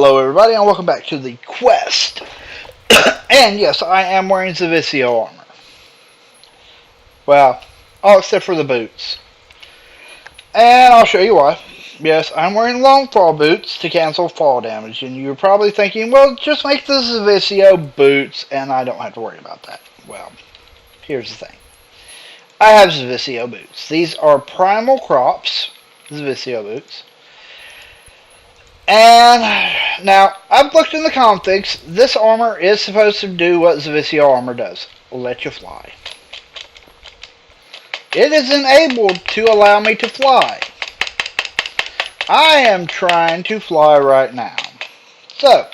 Hello everybody and welcome back to the quest. And yes, I am wearing Zavicio armor. Well, all except for the boots. And I'll show you why. Yes, I'm wearing long fall boots to cancel fall damage. And you're probably thinking, well, just make the Zavicio boots and I don't have to worry about that. Well, here's the thing. I have Zavicio boots. These are Primal Crops Zavicio boots. And now, I've looked in the configs. This armor is supposed to do what Zavicio armor does. Let you fly. It is enabled to allow me to fly. I am trying to fly right now. So,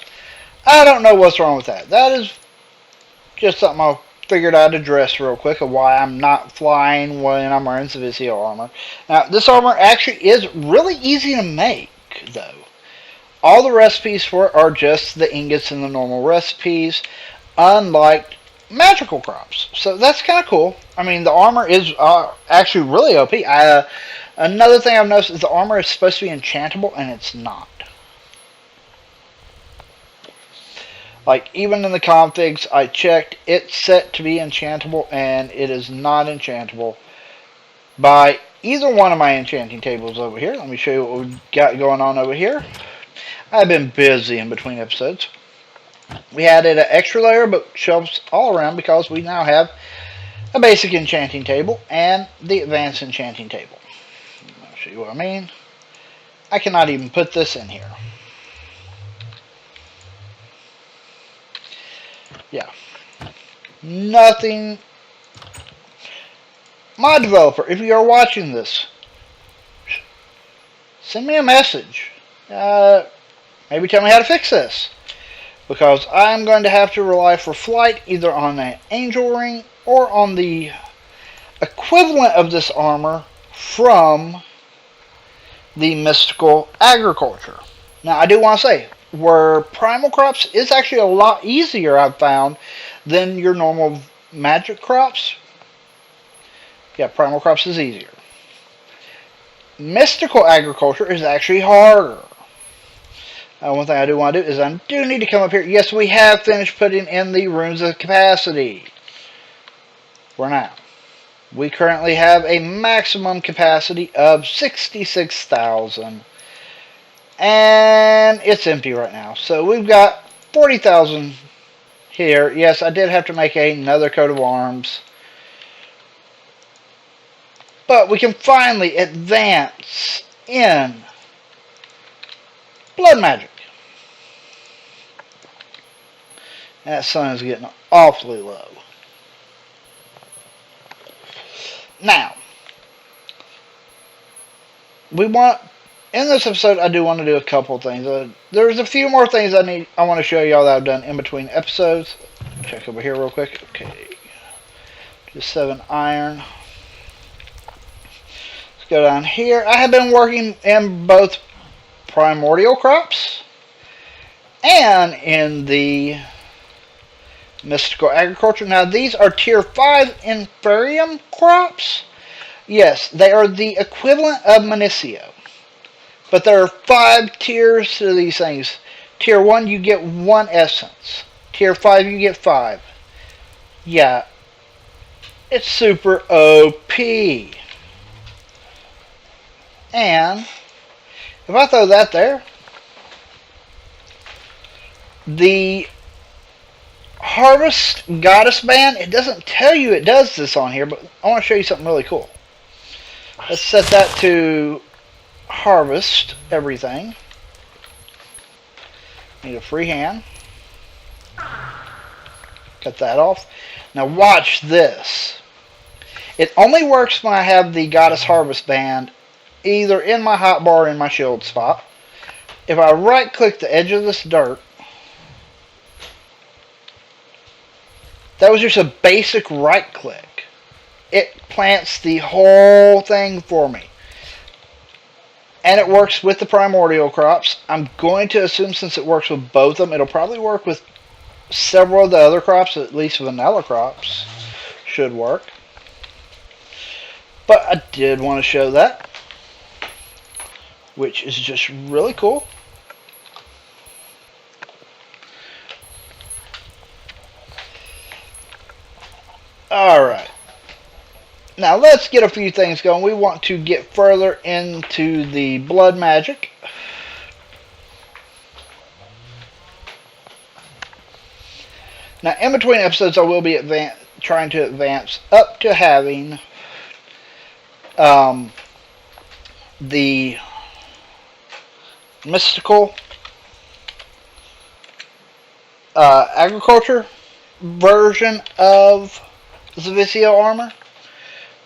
I don't know what's wrong with that. That is just something I figured I'd address real quick of why I'm not flying when I'm wearing Zavicio armor. Now, this armor actually is really easy to make, though. All the recipes for it are just the ingots and the normal recipes, unlike magical crops. So that's kind of cool. I mean, the armor is actually really OP. Another thing I've noticed is the armor is supposed to be enchantable, and it's not. Like, even in the configs, I checked, it's set to be enchantable, and it is not enchantable by either one of my enchanting tables over here. Let me show you what we've got going on over here. I've been busy in between episodes. We added an extra layer of bookshelves all around because we now have a basic enchanting table and the advanced enchanting table. I'll show you what I mean. I cannot even put this in here. Yeah. Nothing. My developer, if you are watching this, send me a message. Maybe tell me how to fix this. Because I'm going to have to rely for flight either on an angel ring or on the equivalent of this armor from the mystical agriculture. Now, I do want to say, where primal crops is actually a lot easier, I've found, than your normal magic crops. Yeah, primal crops is easier. Mystical agriculture is actually harder. One thing I do want to do is I do need to come up here. Yes, we have finished putting in the rooms of capacity. For now. We currently have a maximum capacity of 66,000. And it's empty right now. So we've got 40,000 here. Yes, I did have to make another coat of arms. But we can finally advance in blood magic. That sun is getting awfully low. Now, in this episode, I do want to do a couple things. There's a few more things I want to show y'all that I've done in between episodes. Check over here real quick. Okay, just 7 iron. Let's go down here. I have been working in both primordial crops and in the mystical agriculture. Now, these are tier 5 inferium crops. Yes, they are the equivalent of Minicio. But there are 5 tiers to these things. Tier 1, you get 1 essence. Tier 5, you get 5. Yeah, it's super OP. And if I throw that there, the Harvest Goddess Band, it doesn't tell you it does this on here, but I want to show you something really cool. Let's set that to harvest everything. Need a free hand. Cut that off. Now watch this. It only works when I have the Goddess Harvest Band either in my hotbar or in my shield spot. If I right click the edge of this dirt, that was just a basic right click. It plants the whole thing for me. And it works with the primordial crops. I'm going to assume since it works with both of them, it'll probably work with several of the other crops, at least vanilla crops should work. But I did want to show that, which is just really cool. Alright. Now let's get a few things going. We want to get further into the blood magic. Now in between episodes I will be trying to advance up to having the mystical agriculture version of Zavisio armor,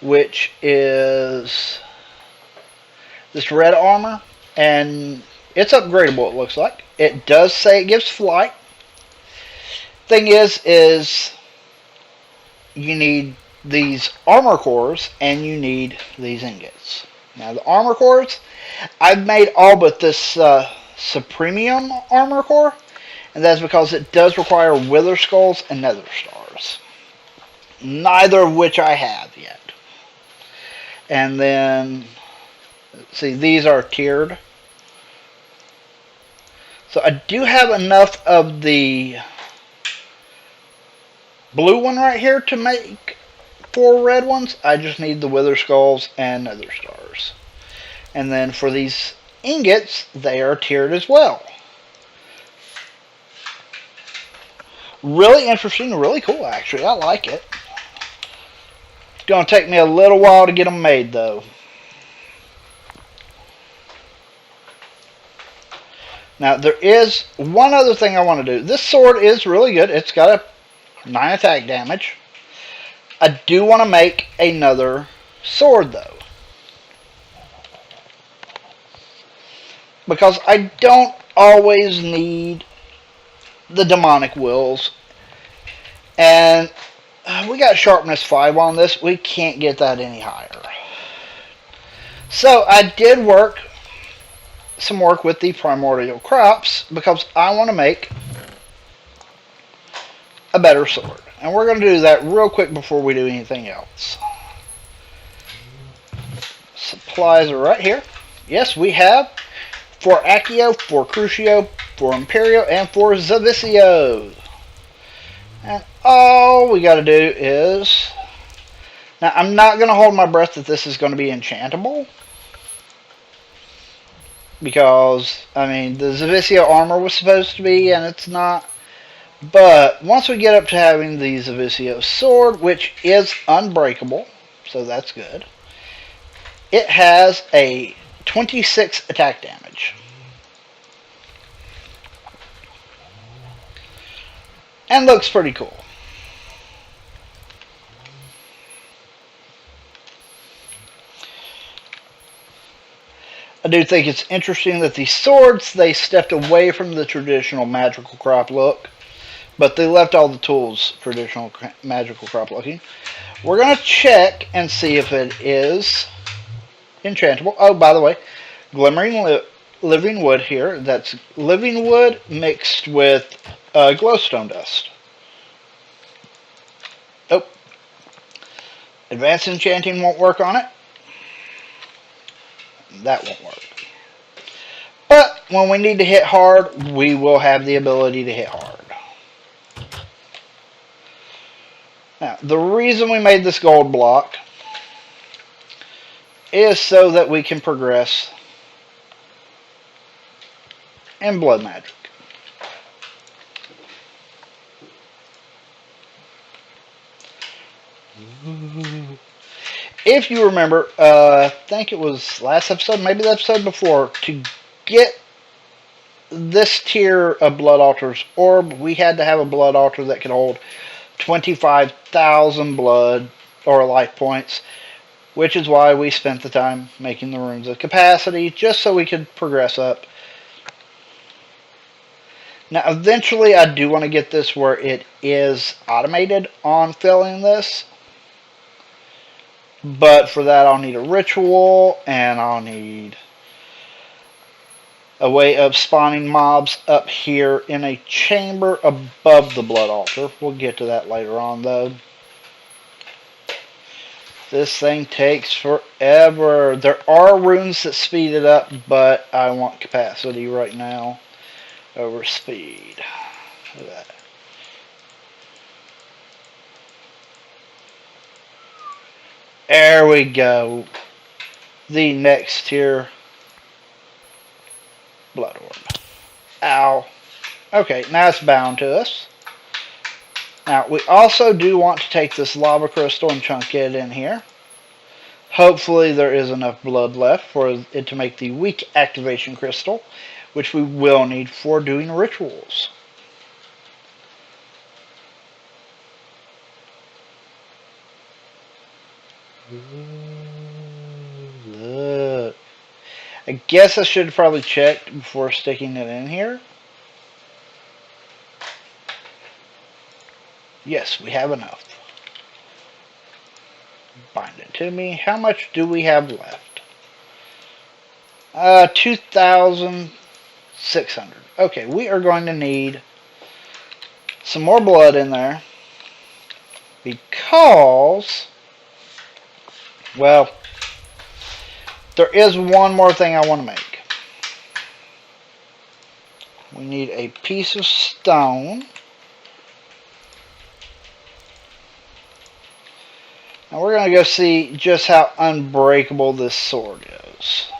which is this red armor, and it's upgradable, it looks like. It does say it gives flight. Thing is you need these armor cores and you need these ingots. Now the armor cores, I've made all but this Supremium armor core, and that's because it does require Wither Skulls and Nether Stars, neither of which I have yet. And then, see, these are tiered. So I do have enough of the blue one right here to make 4 red ones. I just need the Wither Skulls and Nether Stars. And then for these ingots, they are tiered as well. Really interesting, really cool actually. I like it. It's going to take me a little while to get them made though. Now there is one other thing I want to do. This sword is really good. It's got a 9 attack damage. I do want to make another sword though, because I don't always need the demonic wills, and we got sharpness 5 on this. We can't get that any higher. So I did some work with the primordial crops because I want to make a better sword, and we're going to do that real quick before we do anything else. Supplies are right here. Yes, we have for Accio, for Crucio, for Imperio, and for Zavisio. And all we got to do is... Now, I'm not going to hold my breath that this is going to be enchantable, because, I mean, the Zavisio armor was supposed to be, and it's not. But once we get up to having the Zavisio sword, which is unbreakable, so that's good, it has a 26 attack damage. And looks pretty cool. I do think it's interesting that these swords, they stepped away from the traditional magical crop look, but they left all the tools traditional magical crop looking. We're going to check and see if it is enchantable. Oh, by the way, glimmering living wood here. That's living wood mixed with glowstone dust. Oh, advanced enchanting won't work on it. That won't work. But when we need to hit hard, we will have the ability to hit hard. Now, the reason we made this gold block is so that we can progress in blood magic. If you remember, I think it was last episode, maybe the episode before, to get this tier of Blood Altar's orb, we had to have a Blood Altar that could hold 25,000 blood or life points, which is why we spent the time making the runes of capacity, just so we could progress up. Now, eventually, I do want to get this where it is automated on filling this. But for that, I'll need a ritual, and I'll need a way of spawning mobs up here in a chamber above the blood altar. We'll get to that later on, though. This thing takes forever. There are runes that speed it up, but I want capacity right now over speed. Look at that. There we go. The next tier blood orb. Ow. Okay, now it's bound to us. Now, we also do want to take this lava crystal and chunk it in here. Hopefully there is enough blood left for it to make the weak activation crystal, which we will need for doing rituals. Look. I guess I should have probably checked before sticking it in here. Yes, we have enough. Bind it to me. How much do we have left? 2,600. Okay, we are going to need some more blood in there because, well, there is one more thing I want to make. We need a piece of stone. Now we're going to go see just how unbreakable this sword is.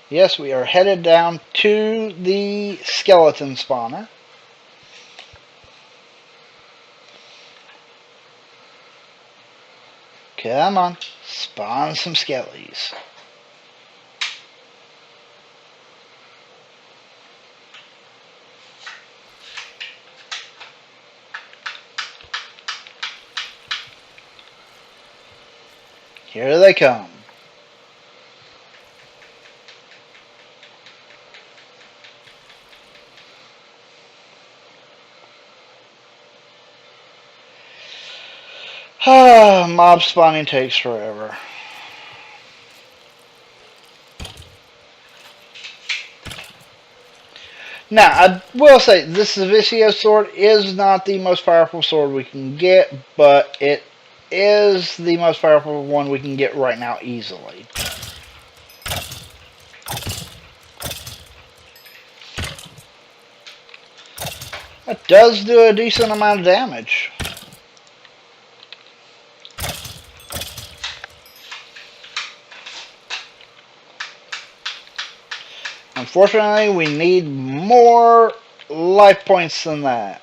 Yes, we are headed down to the skeleton spawner. Come on, spawn some skellies. Here they come. Mob spawning takes forever. Now, I will say, this Vicious sword is not the most powerful sword we can get, but it is the most powerful one we can get right now easily. That does do a decent amount of damage. Unfortunately, we need more life points than that.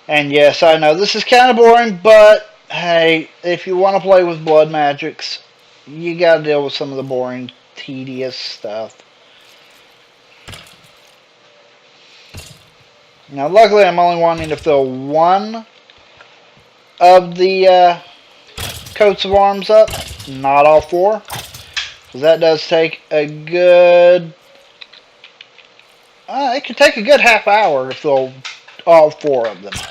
And yes, I know this is kind of boring, but hey, if you want to play with blood magics, you gotta deal with some of the boring, tedious stuff. Now, luckily, I'm only wanting to fill one of the coats of arms up, not all four, because that does take a good. It could take a good half hour to fill all four of them up.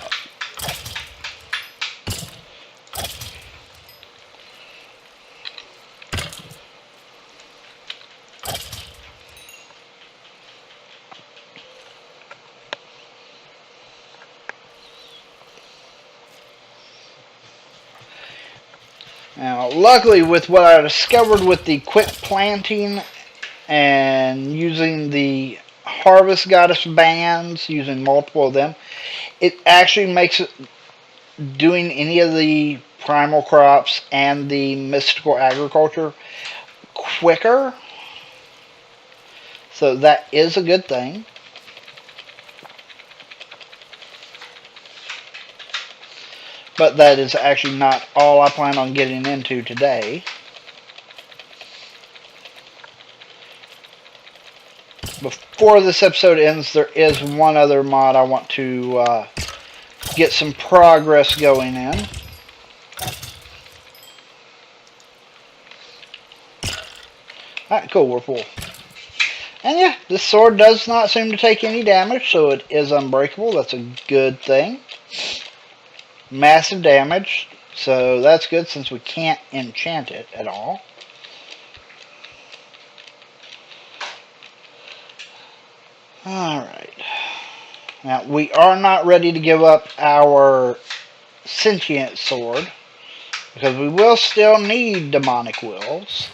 Now, luckily, with what I discovered with the quick planting and using the harvest goddess bands, using multiple of them, it actually makes it doing any of the primal crops and the mystical agriculture quicker. So that is a good thing. But that is actually not all I plan on getting into today. Before this episode ends, there is one other mod I want to get some progress going in. Alright, cool, we're full. And yeah, this sword does not seem to take any damage, so it is unbreakable. That's a good thing. Massive damage, so that's good since we can't enchant it at all. Alright. Now, we are not ready to give up our sentient sword, because we will still need demonic wills.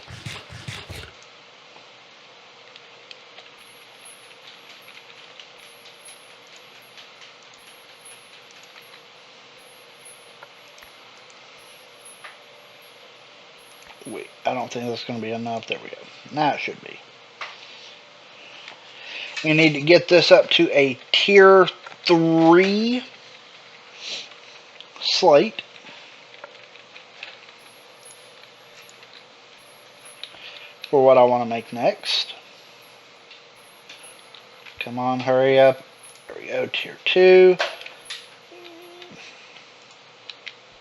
Wait, I don't think that's going to be enough. There we go. Now it should be. We need to get this up to a tier 3 slate. For what I want to make next. Come on, hurry up. There we go, tier 2. You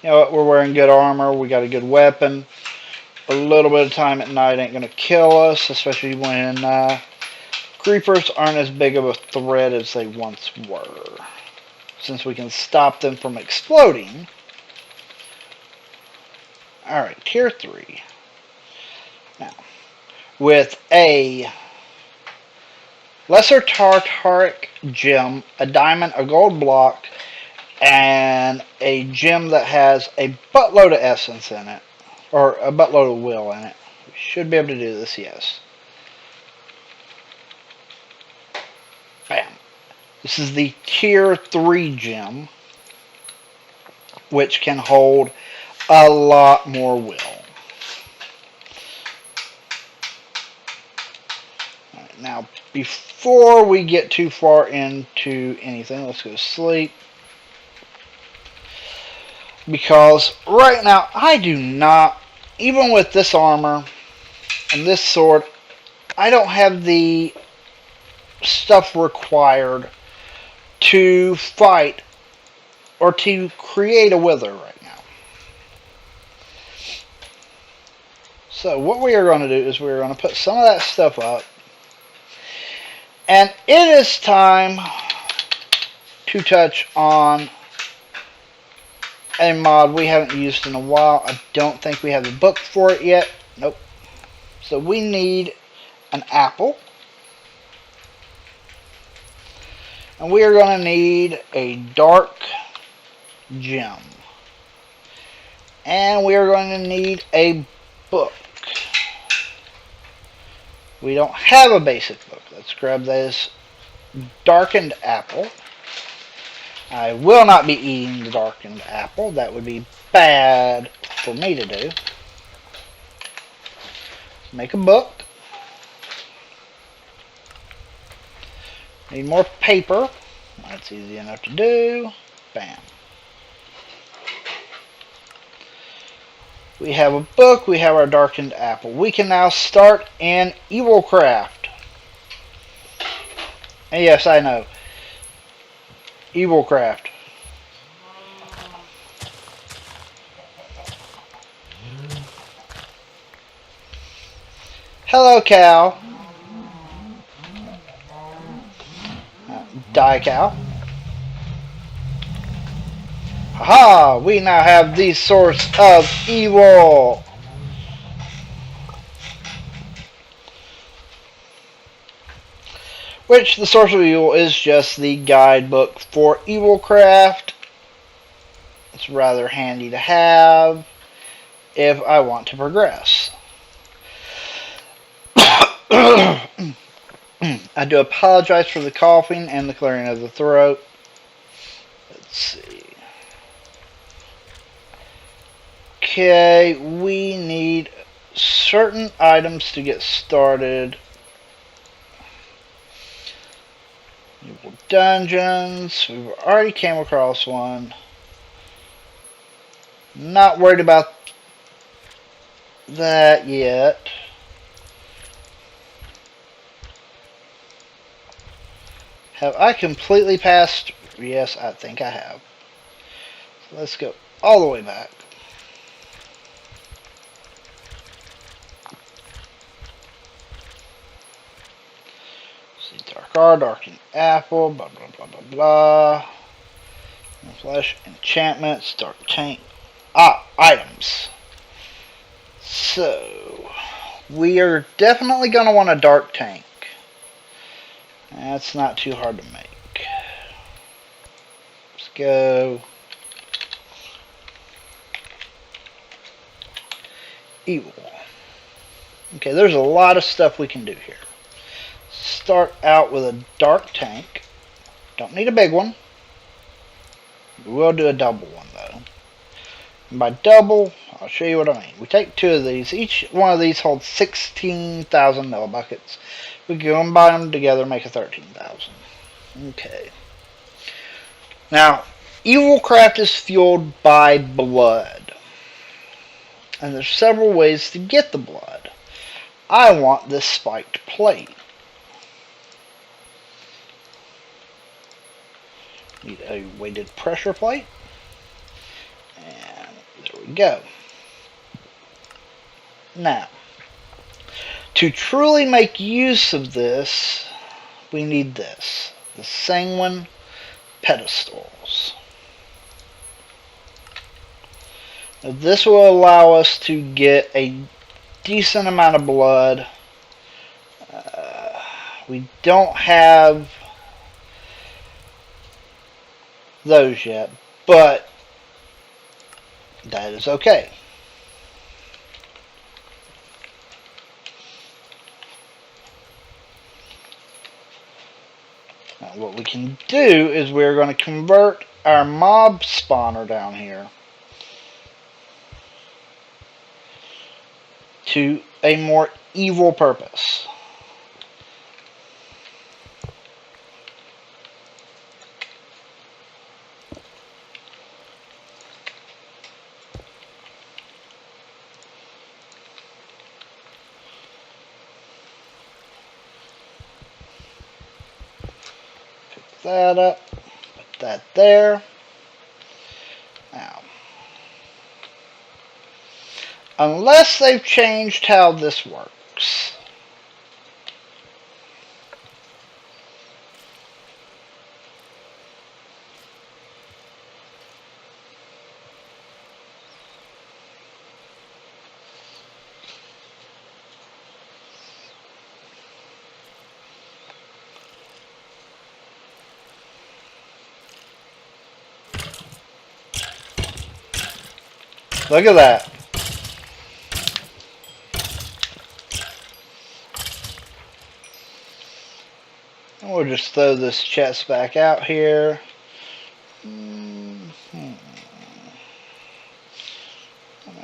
know what, we're wearing good armor. We got a good weapon. A little bit of time at night ain't going to kill us, especially when creepers aren't as big of a threat as they once were. Since we can stop them from exploding. Alright, tier 3. Now, with a lesser tartaric gem, a diamond, a gold block, and a gem that has a buttload of essence in it, or a buttload of will in it. We should be able to do this, yes. Bam. This is the tier 3 gem, which can hold a lot more will. Alright, now, before we get too far into anything, let's go to sleep. Because right now, I do not, even with this armor and this sword, I don't have the stuff required to fight or to create a wither right now. So what we are going to do is we are going to put some of that stuff up. And it is time to touch on a mod we haven't used in a while. I don't think we have the book for it yet. Nope. So we need an apple. And we are going to need a dark gem. And we are going to need a book. We don't have a basic book. Let's grab this darkened apple. I will not be eating the darkened apple. That would be bad for me to do. Make a book. Need more paper. That's easy enough to do. Bam. We have a book. We have our darkened apple. We can now start in Evilcraft. And yes, I know. Evilcraft. Hello, cow. Die, cow. Haha! We now have the source of evil. Which, the source of evil is just the guidebook for Evilcraft. It's rather handy to have if I want to progress. I do apologize for the coughing and the clearing of the throat. Let's see. Okay, we need certain items to get started. Dungeons. We've already came across one. Not worried about that yet. Have I completely passed? Yes, I think I have. So let's go all the way back. See, dark R, darkened apple, blah blah blah blah blah. Flesh, enchantments, dark tank. Items. So we are definitely going to want a dark tank. That's not too hard to make. Let's go. evil. Okay, there's a lot of stuff we can do here. Start out with a dark tank. Don't need a big one. We will do a double one though. And by double, I'll show you what I mean. We take two of these. Each one of these holds 16,000 millibuckets. We can combine them together and make a 13,000. Okay. Now, evil craft is fueled by blood. And there's several ways to get the blood. I want this spiked plate. Need a weighted pressure plate. And there we go. Now, to truly make use of this, we need this. The sanguine pedestals. Now, this will allow us to get a decent amount of blood. We don't have those yet, but that is okay. Now, what we can do is we're going to convert our mob spawner down here to a more evil purpose. Pick that up, put that there. Now, unless they've changed how this works, look at that. And we'll just throw this chest back out here.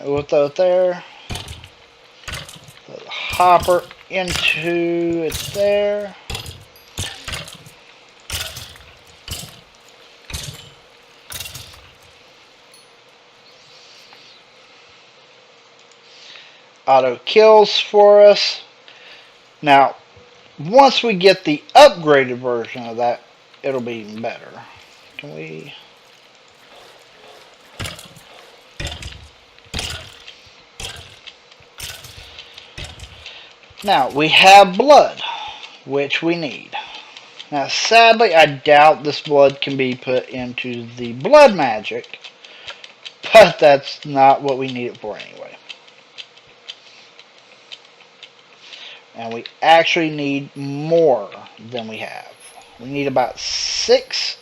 We'll throw it there. Throw the hopper into it there. Auto kills for us. Now, once we get the upgraded version of that, it'll be even better. Can we? Now, we have blood, which we need. Now, sadly, I doubt this blood can be put into the blood magic, but that's not what we need it for anyway. And we actually need more than we have. We need about 6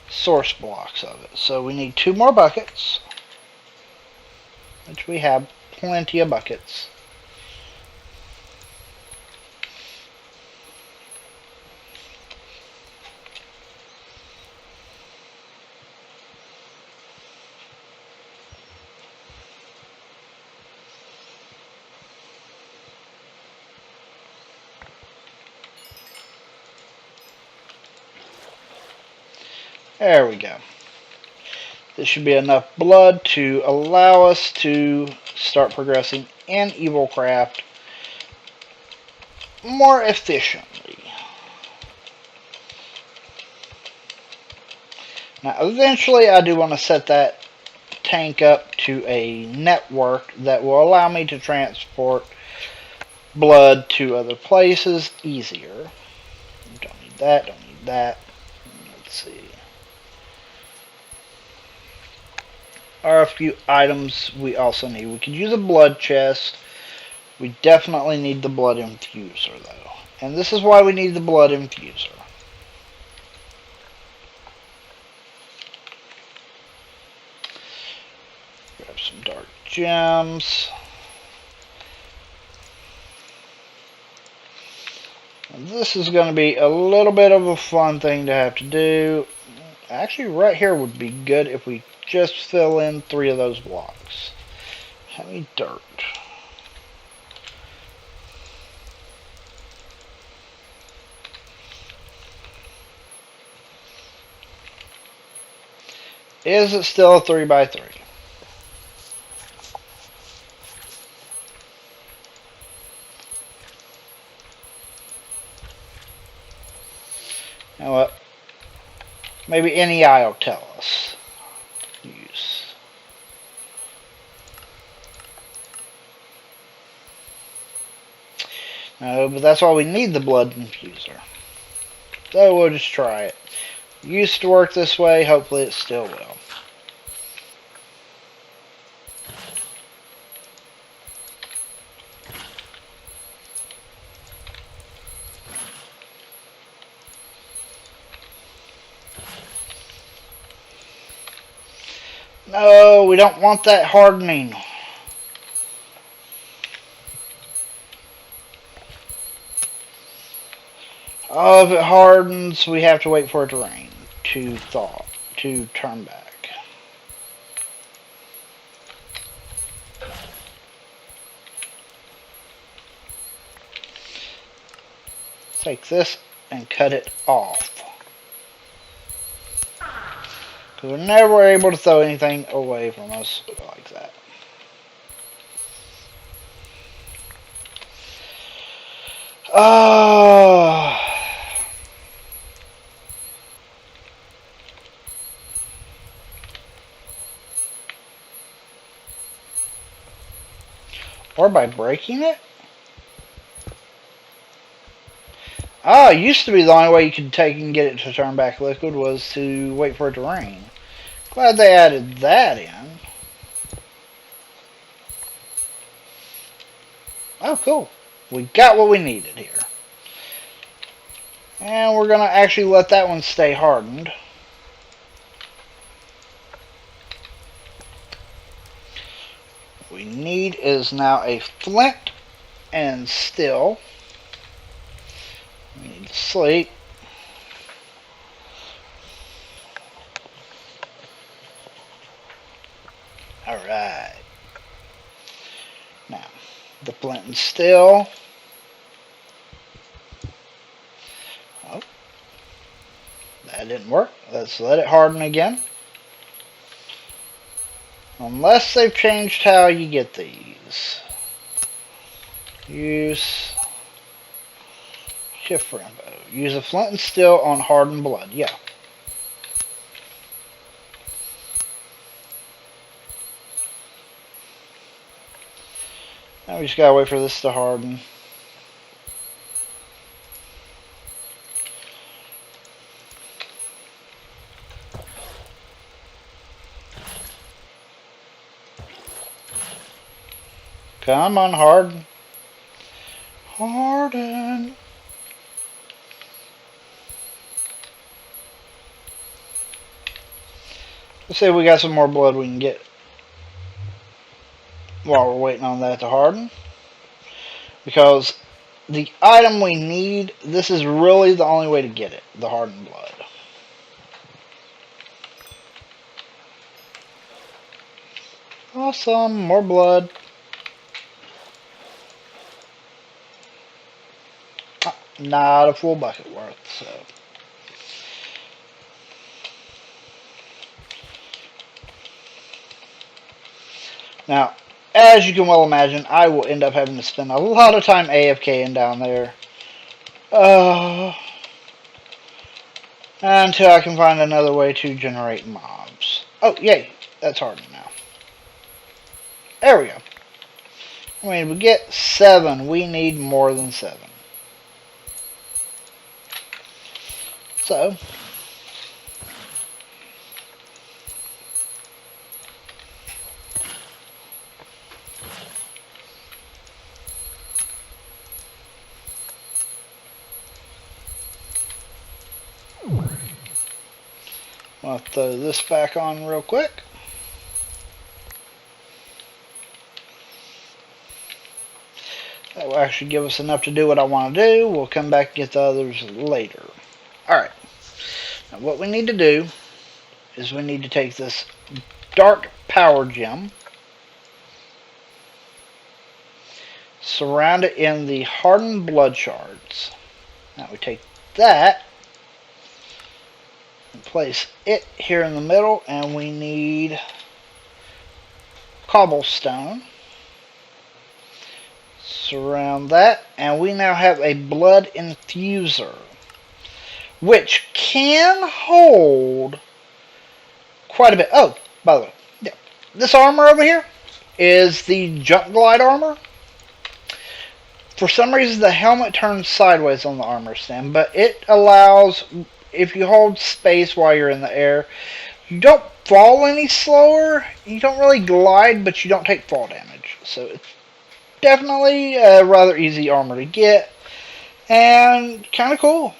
source blocks of it. So we need 2 more buckets, which we have plenty of buckets. There we go. This should be enough blood to allow us to start progressing in Evilcraft more efficiently. Now, eventually, I do want to set that tank up to a network that will allow me to transport blood to other places easier. Don't need that, don't need that. Let's see. Are a few items we also need. We could use a blood chest. We definitely need the blood infuser though. And this is why we need the blood infuser. Grab some dark gems. This is going to be a little bit of a fun thing to have to do. Actually, right here would be good if we just fill in 3 of those blocks. Heavy dirt. Is it still a 3x3? You know what? Maybe NEI will tell us. Use. No, but that's why we need the blood infuser. So we'll just try it. Used to work this way, hopefully it still will. No, we don't want that hardening. Oh, if it hardens, we have to wait for it to rain, to thaw, to turn back. Take this and cut it off. Because we're never able to throw anything away from us like that. Or by breaking it? It used to be the only way you could take and get it to turn back liquid was to wait for it to rain. Glad they added that in. Oh, cool. We got what we needed here. And we're going to actually let that one stay hardened. What we need is now a flint and steel. We need to sleep. Alright. Now, the flint and steel. Oh, that didn't work. Let's let it harden again. Unless they've changed how you get these. Use shift for info. Use a flint and steel on hardened blood. Yeah. Now we just gotta wait for this to harden. Come on, harden. Harden. Let's see if we got some more blood we can get while we're waiting on that to harden. Because the item we need, this is really the only way to get it, the hardened blood. Awesome, more blood. Not a full bucket worth, so. Now, as you can well imagine, I will end up having to spend a lot of time AFKing down there. Until I can find another way to generate mobs. Oh, yay. That's hardened now. There we go. I mean, we get 7. We need more than 7. So, I'll throw this back on real quick. That will actually give us enough to do what I want to do. We'll come back and get the others later. Alright. Now what we need to do is we need to take this dark power gem, surround it in the hardened blood shards. Now we take that and place it here in the middle, and we need cobblestone. Surround that, and we now have a blood infuser, which can hold quite a bit. Oh, by the way, yeah, this armor over here is the jump glide armor. For some reason, the helmet turns sideways on the armor stand, but it allows, if you hold space while you're in the air, you don't fall any slower. You don't really glide, but you don't take fall damage. So it's definitely a rather easy armor to get, and kind of cool.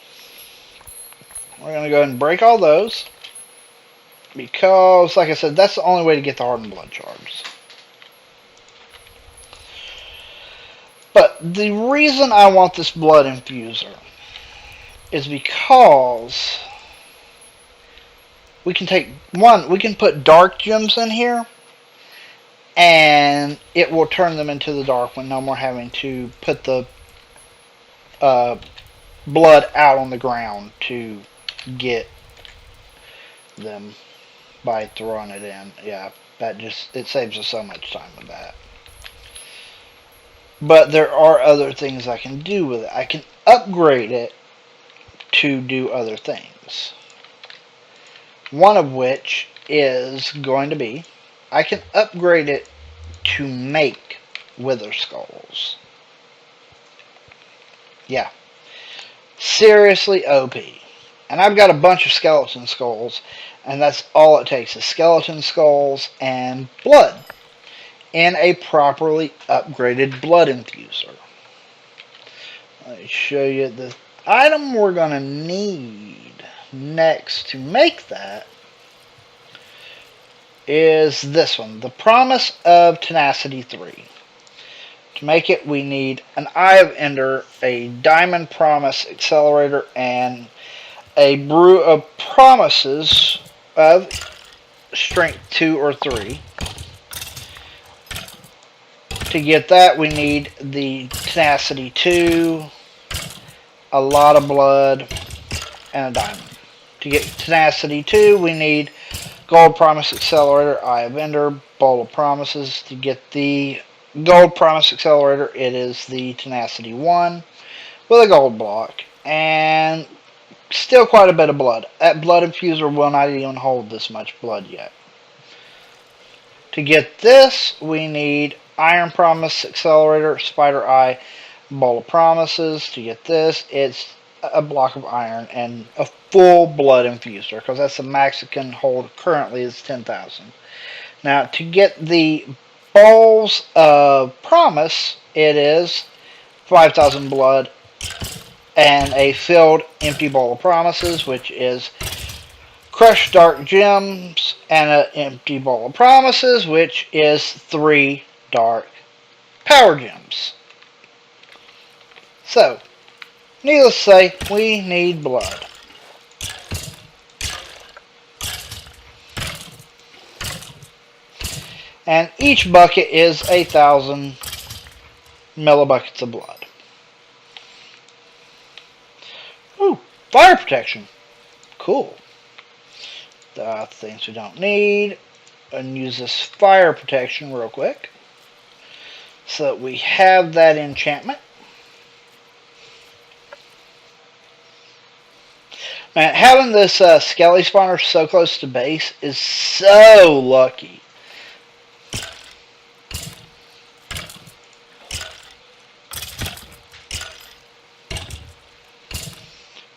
We're going to go ahead and break all those, because, like I said, that's the only way to get the hardened blood shards. But the reason I want this blood infuser is because we can take we can put dark gems in here, and it will turn them into the dark one. No more having to put the blood out on the ground to get them by throwing it in. Yeah, it saves us so much time with that. But there are other things I can do with it. I can upgrade it to do other things. One of which is going to be, I can upgrade it to make wither skulls. Yeah. Seriously OP. And I've got a bunch of skeleton skulls, and that's all it takes is skeleton skulls and blood in a properly upgraded blood infuser. Let me show you the item we're going to need next to make that is this one, the Promise of Tenacity 3. To make it, we need an Eye of Ender, a Diamond Promise Accelerator, and a Brew of Promises of Strength 2 or 3. To get that, we need the Tenacity 2, a lot of blood, and a diamond. To get Tenacity 2, we need Gold Promise Accelerator, Eye of Ender, Bowl of Promises. To get the Gold Promise Accelerator, it is the Tenacity 1 with a gold block, and still quite a bit of blood. That blood infuser will not even hold this much blood yet. To get this, we need Iron Promise Accelerator, Spider Eye, Bowl of Promises. To get this, it's a block of iron and a full blood infuser, because that's the max it can hold currently is 10,000. Now, to get the Bowls of Promise, it is 5,000 blood and a filled empty Bowl of Promises, which is Crushed Dark Gems and an empty Bowl of Promises, which is 3 Dark Power Gems. So, needless to say, we need blood. And each bucket is 1,000 millibuckets of blood. Ooh, fire protection. Cool. The things we don't need. And use this fire protection real quick. So we have that enchantment. Man, having this skelly spawner so close to base is so lucky.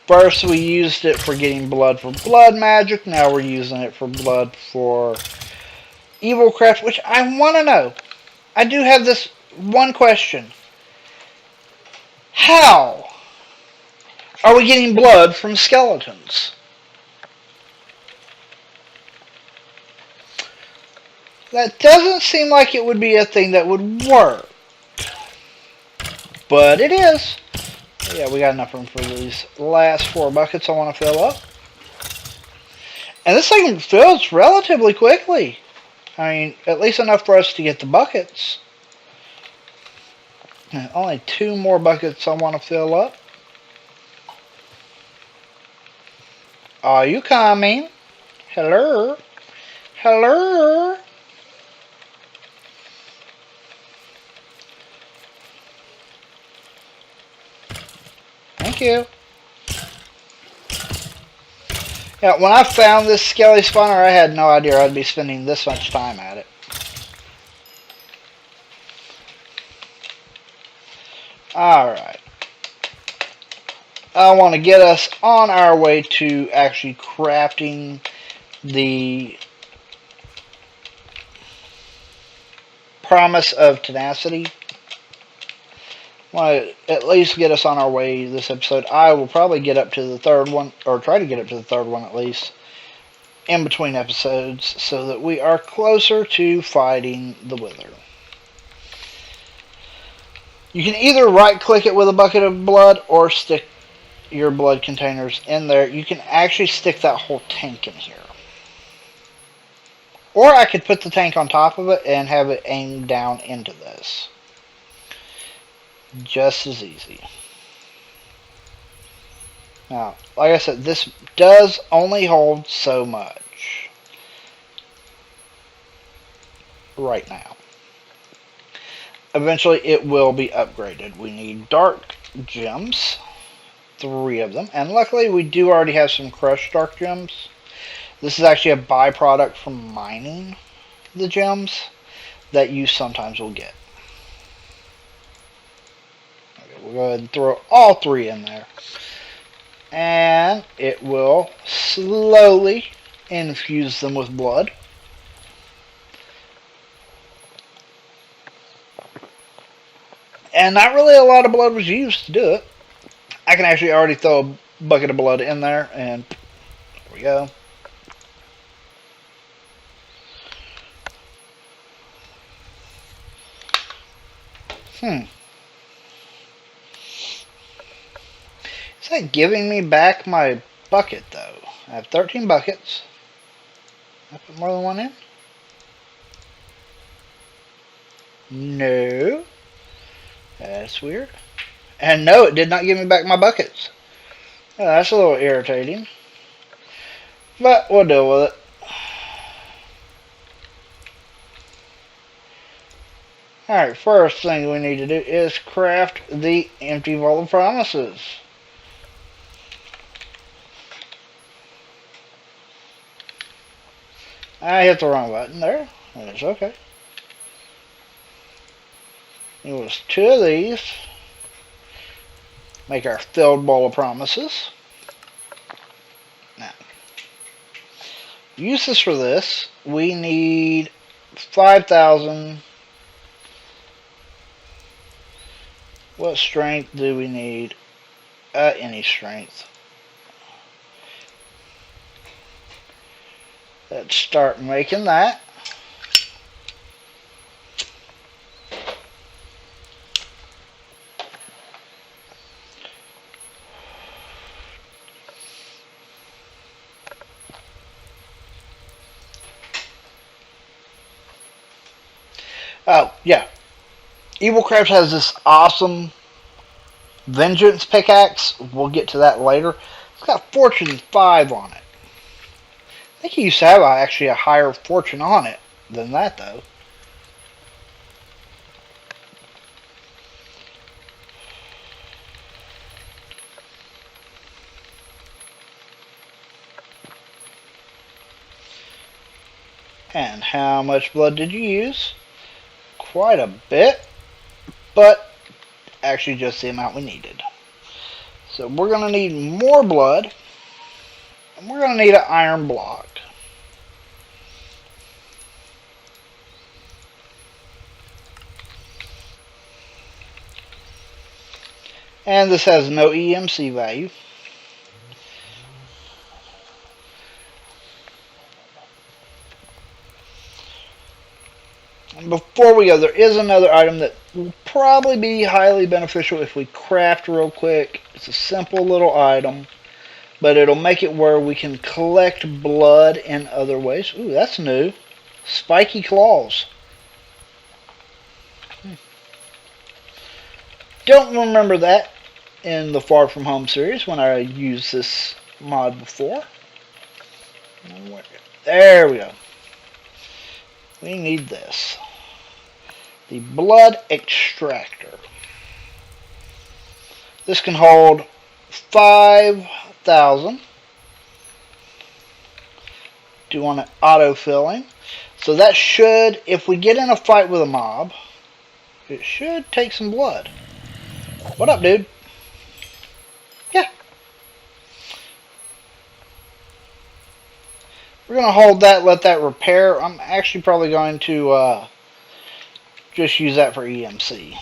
First we used it for getting blood for blood magic. Now we're using it for blood for evil craft, which I want to know. I do have this one question. How are we getting blood from skeletons? That doesn't seem like it would be a thing that would work. but it is. Yeah, we got enough room for these last 4 buckets I want to fill up. And this thing fills relatively quickly. I mean, at least enough for us to get the buckets. And only 2 more buckets I want to fill up. Are you coming? Hello? Hello? Thank you. Yeah, when I found this skelly spawner, I had no idea I'd be spending this much time at it. Alright. I want to get us on our way to actually crafting the promise of tenacity. I want to at least get us on our way this episode. I will probably get up to the 3rd one, or try to get up to the 3rd one at least, in between episodes, so that we are closer to fighting the Wither. You can either right click it with a bucket of blood or stick your blood containers in there. You can actually stick that whole tank in here. Or I could put the tank on top of it and have it aimed down into this. Just as easy. Now, like I said, this does only hold so much right now. Eventually it will be upgraded. We need dark gems, 3 of them, and luckily we do already have some crushed dark gems. This is actually a byproduct from mining the gems that you sometimes will get. Okay, we'll go ahead and throw all 3 in there. And it will slowly infuse them with blood. And not really a lot of blood was used to do it. I can actually already throw a bucket of blood in there, and there we go. Is that giving me back my bucket, though? I have 13 buckets. I put more than 1 in? No. That's weird. And no, it did not give me back my buckets. Oh, that's a little irritating. But we'll deal with it. Alright, first thing we need to do is craft the empty vault of promises. I hit the wrong button there. That's okay. It was 2 of these. Make our filled bowl of promises. Now, use this for this. We need 5,000. What strength do we need? Any strength. Let's start making that. Oh, yeah. Evil Crabs has this awesome Vengeance pickaxe. We'll get to that later. It's got Fortune 5 on it. I think he used to have actually a higher fortune on it than that, though. And how much blood did you use? Quite a bit, but actually just the amount we needed. So we're going to need more blood, and we're going to need an iron block. And this has no EMC value. Before we go, there is another item that will probably be highly beneficial if we craft real quick. It's a simple little item, but it'll make it where we can collect blood in other ways. Ooh, that's new. Spiky claws. Don't remember that in the Far From Home series when I used this mod before. There we go. We need this. The blood extractor. This can hold 5,000. Do want it auto-filling. So that should, if we get in a fight with a mob, it should take some blood. What up, dude? Yeah. We're going to hold that, let that repair. I'm actually probably going to just use that for EMC.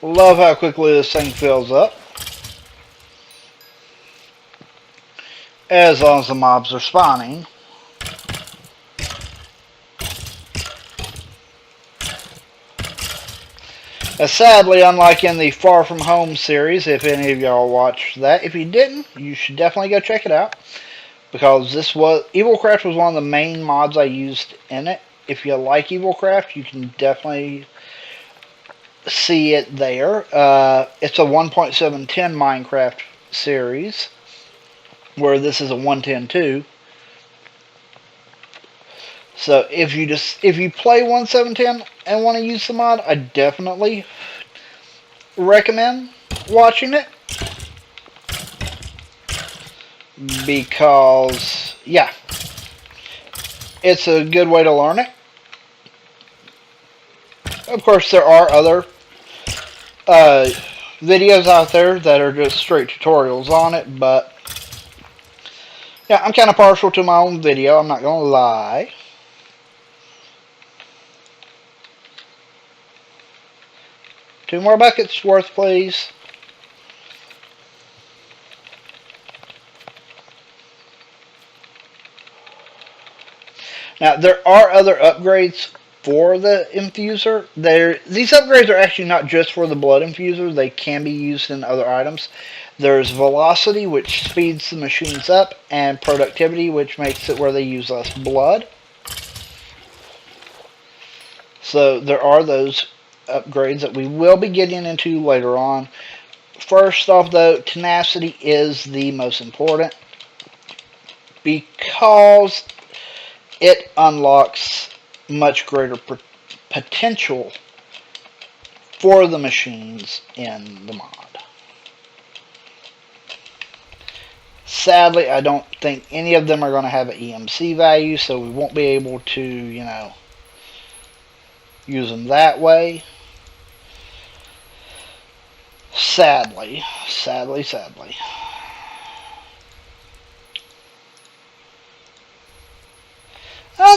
Love how quickly this thing fills up. As long as the mobs are spawning. Sadly, unlike in the Far From Home series, if any of y'all watched that, if you didn't, you should definitely go check it out. Because this was, Evilcraft was one of the main mods I used in it. If you like Evilcraft, you can definitely see it there. It's a 1.710 Minecraft series, where this is a 1.10.2. So if you play 1.710 and want to use the mod, I definitely recommend watching it, because yeah, it's a good way to learn it. Of course, there are other videos out there that are just straight tutorials on it, but yeah, I'm kind of partial to my own video, I'm not gonna lie. Two more buckets worth, please. Now, there are other upgrades for the infuser. These upgrades are actually not just for the blood infuser. They can be used in other items. There's velocity, which speeds the machines up, and productivity, which makes it where they use less blood. So there are those upgrades that we will be getting into later on. First off, though, tenacity is the most important, because it unlocks much greater potential for the machines in the mod. Sadly, I don't think any of them are going to have an EMC value, so we won't be able to, you know, use them that way. Sadly.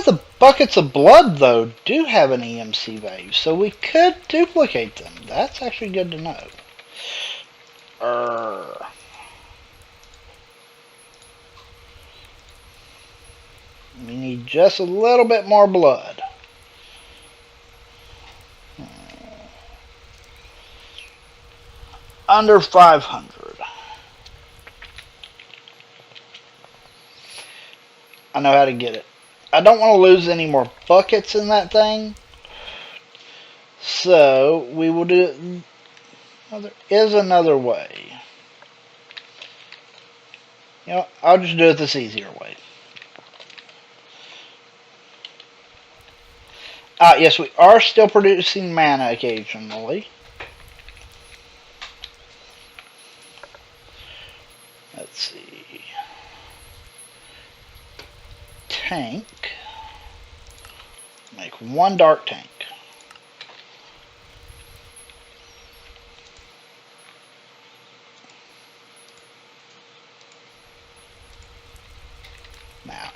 The buckets of blood, though, do have an EMC value, so we could duplicate them. That's actually good to know. We need just a little bit more blood. Under 500. I know how to get it. I don't want to lose any more buckets in that thing, so we will do it. Well, there is another way. You know, I'll just do it this easier way. Yes, we are still producing mana occasionally. let's see, tank, make one dark tank. Now,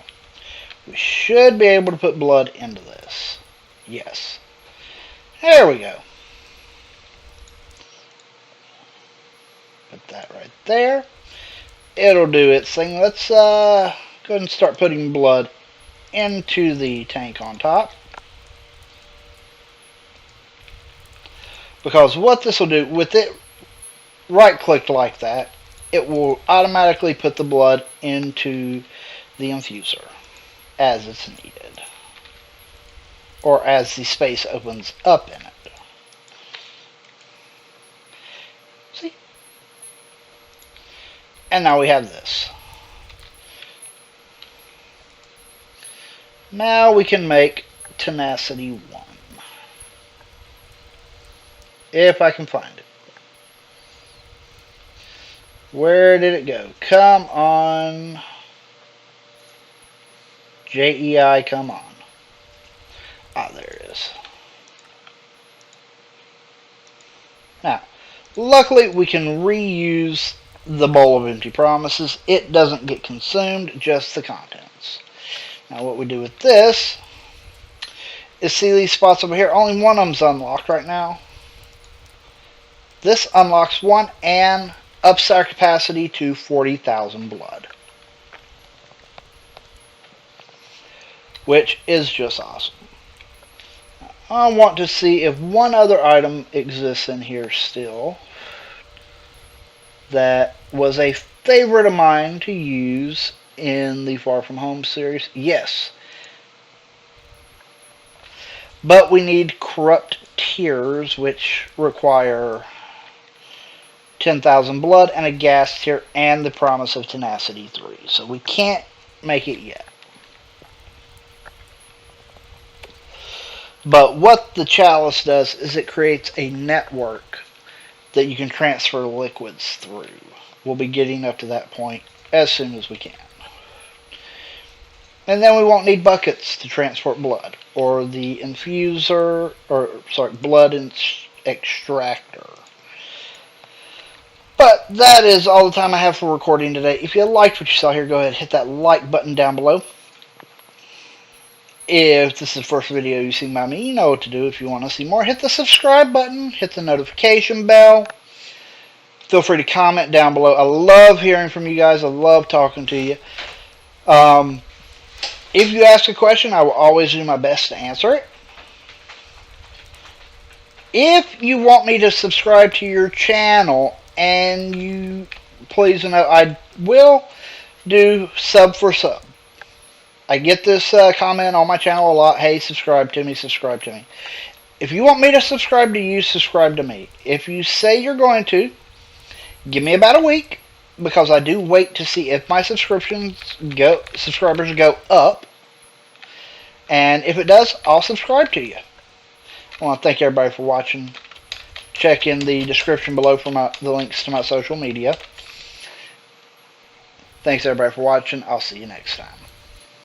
we should be able to put blood into this. Yes. There we go. Put that right there. It'll do its thing. Let's go ahead and start putting blood into the tank on top. Because what this will do, with it right-clicked like that, it will automatically put the blood into the infuser as it's needed, or as the space opens up in it. See? And now we have this. Now we can make tenacity 1. If I can find it. Where did it go? Come on. JEI, come on. Ah, there it is. Now, luckily we can reuse the bowl of empty promises. It doesn't get consumed, just the contents. Now what we do with this is, see these spots over here? Only one of them's unlocked right now. This unlocks one and ups our capacity to 40,000 blood, which is just awesome. I want to see if one other item exists in here still that was a favorite of mine to use in the Far From Home series. Yes. But we need corrupt tears, which require 10,000 blood and a gas tear and the promise of tenacity 3. So we can't make it yet. But what the chalice does is it creates a network that you can transfer liquids through. We'll be getting up to that point as soon as we can. And then we won't need buckets to transport blood, or the infuser, or sorry, blood extractor. But that is all the time I have for recording today. If you liked what you saw here, go ahead and hit that like button down below. If this is the first video you've seen by me, you know what to do. If you want to see more, hit the subscribe button, hit the notification bell. Feel free to comment down below. I love hearing from you guys. I love talking to you. If you ask a question, I will always do my best to answer it. If you want me to subscribe to your channel, and you please know, I will do sub for sub. I get this comment on my channel a lot. Hey, subscribe to me, subscribe to me. If you want me to subscribe to you, subscribe to me. If you say you're going to, give me about a week, because I do wait to see if my subscribers go up. And if it does, I'll subscribe to you. I want to thank everybody for watching. Check in the description below for the links to my social media. Thanks everybody for watching. I'll see you next time.